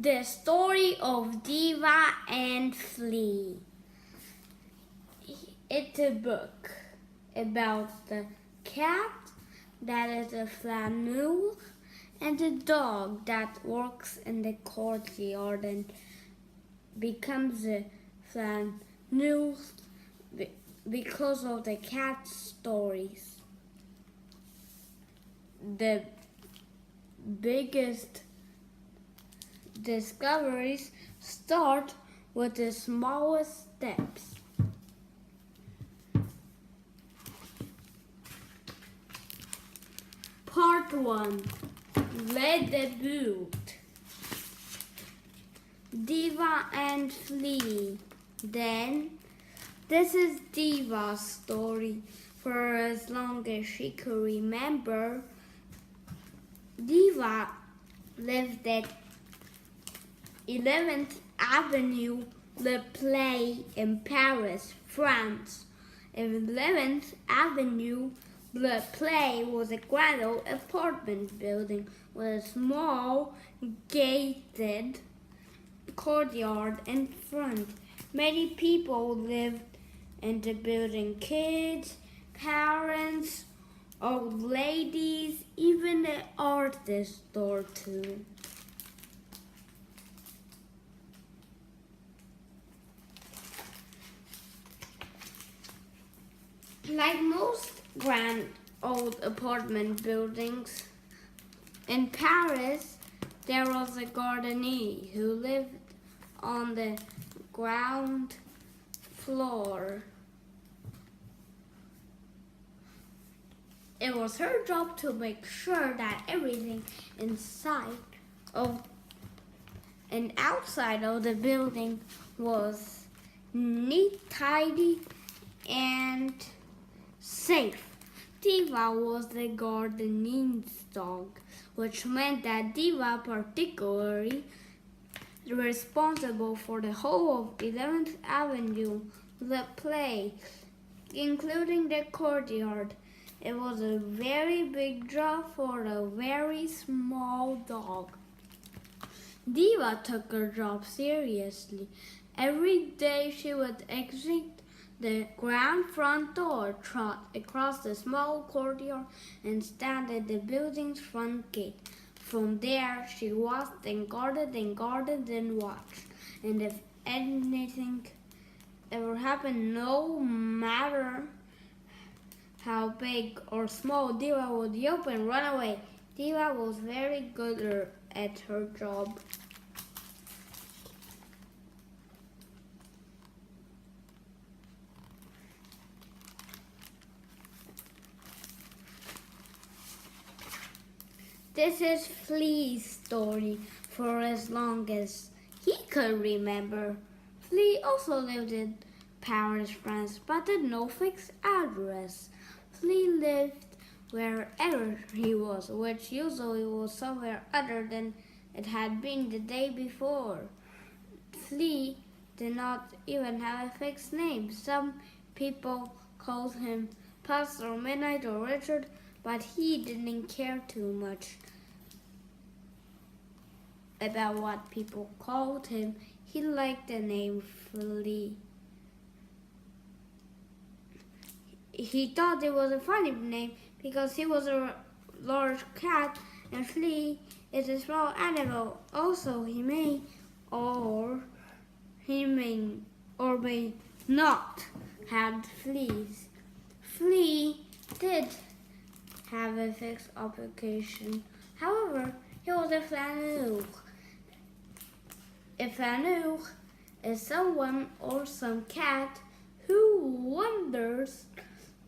The story of Diva and Flea. It's a book about the cat that is a flannel and the dog that works in the courtyard and becomes a flannel because of the cat's stories. The biggest discoveries start with the smallest steps. Part 1. Let the boot. Diva and Flea. Then, this is Diva's story. For as long as she could remember, Diva lived at 11th Avenue Le Play in Paris, France. 11th Avenue Le Play was a grand old apartment building with a small gated courtyard in front. Many people lived in the building: kids, parents, old ladies, even the artist store too. Like most grand old apartment buildings in Paris, there was a gardener who lived on the ground floor. It was her job to make sure that everything inside of and outside of the building was neat, tidy, and safe. Diva was the gardener's dog, which meant that Diva particularly responsible for the whole of 11th Avenue Le Play, including the courtyard. It was a very big job for a very small dog. Diva took her job seriously. Every day she would exit the ground front door, trot across the small courtyard, and stand at the building's front gate. From there, she watched and guarded and watched. And if anything ever happened, no matter how big or small, Diva would yelp and run away. Diva was very good at her job. This is Flea's story. For as long as he could remember, Flea also lived in Paris, France, but had no fixed address. Flea lived wherever he was, which usually was somewhere other than it had been the day before. Flea did not even have a fixed name. Some people called him Puss or Midnight or Richard, but he didn't care too much about what people called him. He liked the name Flea. He thought it was a funny name because he was a large cat and Flea is a small animal. Also, he may or may not have fleas. Flea did have a fixed occupation. However, he was a flannel. A flannel is someone or some cat who wanders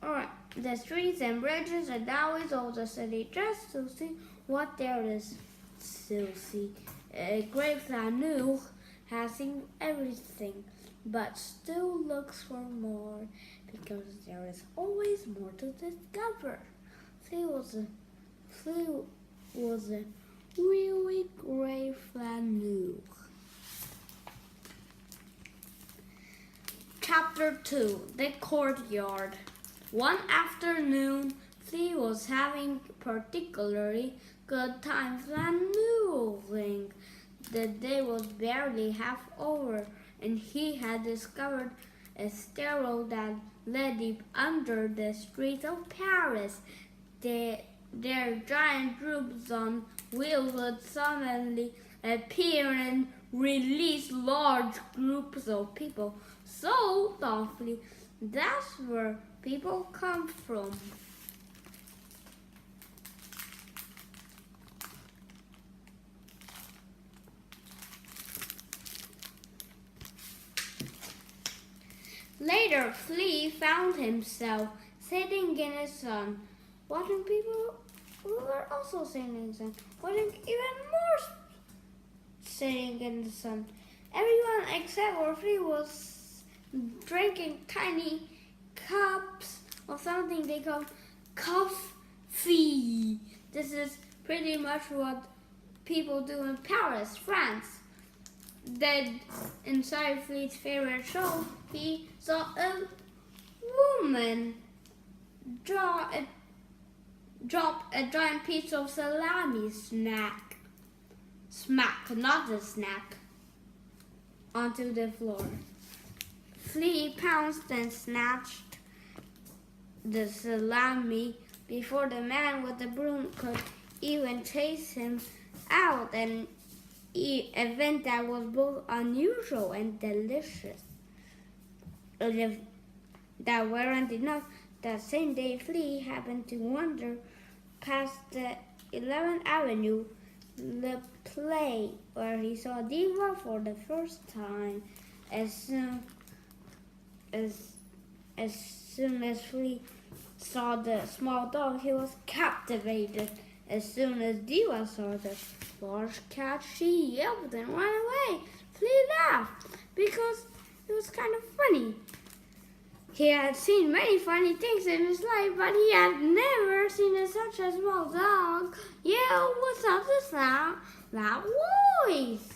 around the streets and bridges and alleys of the city just to see what there is to see. A great flannel has seen everything, but still looks for more because there is always more to discover. Flea was a really great flannel. Chapter 2. The Courtyard. One afternoon, Flea was having particularly good time flanneling. The day was barely half over, and he had discovered a stairwell that led deep under the streets of Paris. Their giant troops on wheels would suddenly appear and release large groups of people so softly. That's where people come from. Later, Flea found himself sitting in the sun, watching people who were also sitting in the sun, watching even more sitting in the sun. Everyone except for Flea was drinking tiny cups of something they call coffee. This is pretty much what people do in Paris, France. Then inside Flea's favorite show, he saw a woman drop a giant piece of salami onto the floor. Flea pounced and snatched the salami before the man with the broom could even chase him out, an event that was both unusual and delicious. If that weren't enough, that same day Flea happened to wander past the 11th Avenue Le Play, where he saw Diva for the first time. As soon as Flea saw the small dog, he was captivated. As soon as Diva saw the large cat, she yelped and ran away. Flea laughed because it was kind of funny. He had seen many funny things in his life, but he had never seen such a small dog yell with such a loud voice.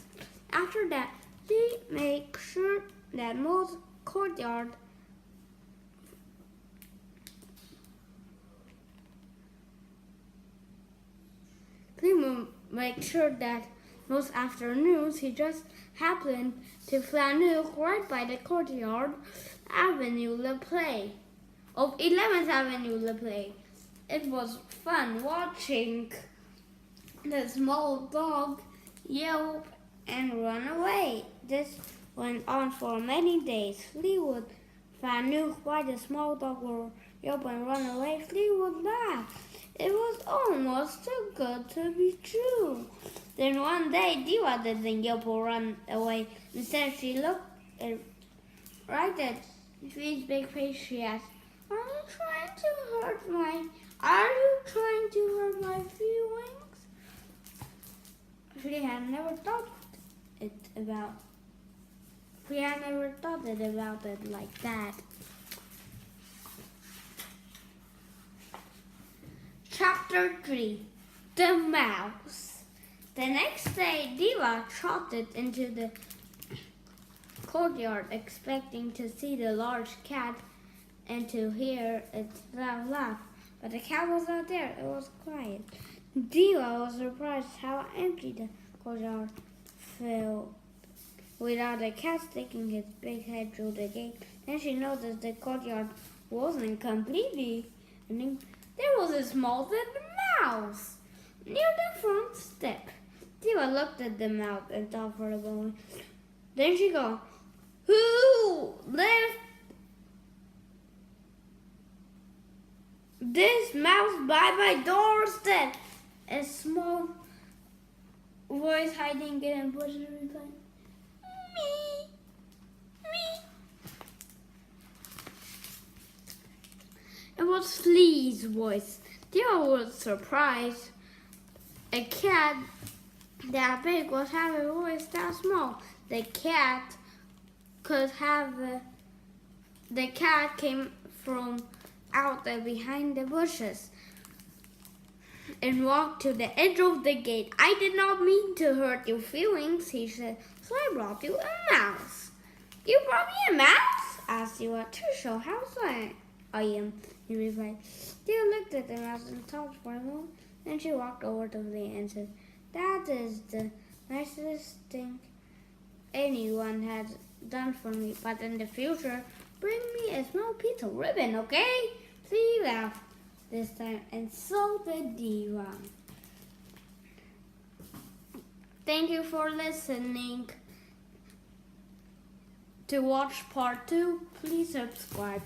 After that, he made sure that most courtyard make sure that most afternoons he just happened to flaneur right by the courtyard Avenue Le Play of 11th Avenue Le Play. It was fun watching the small dog yelp and run away. This went on for many days. Flea would flaneur while the small dog would yelp and run away. Flea would laugh. It was almost too good to be true. Then one day, Diva didn't yelp or run away. Instead, she looked right at Flea's big face. She asked, Are you trying to hurt my feelings? Flea had never thought it about it like that. Chapter 3. The Mouse. The next day, Diva trotted into the courtyard, expecting to see the large cat and to hear its loud laugh. But the cat was not there. It was quiet. Diva was surprised how empty the courtyard felt without the cat sticking its big head through the gate. Then she noticed the courtyard wasn't completely empty. There was a small dead mouse near the front step. Diva looked at the mouse and thought for a moment. Then she go, Who left this mouse by my doorstep? A small voice hiding in a bush replied, Me. It was Flea's voice. Diva was surprised. A cat that big was having a voice that small. The cat came from out there behind the bushes and walked to the edge of the gate. I did not mean to hurt your feelings, he said, so I brought you a mouse. You brought me a mouse? Asked Diva, to show how sorry I am, he replied. Diva looked at the mouse and thought for a moment. Then she walked over to Flea and said, That is the nicest thing anyone has done for me. But in the future, bring me a small piece of ribbon, okay? Flea laughed this time, and so did Diva. Thank you for listening. To watch part 2, please subscribe.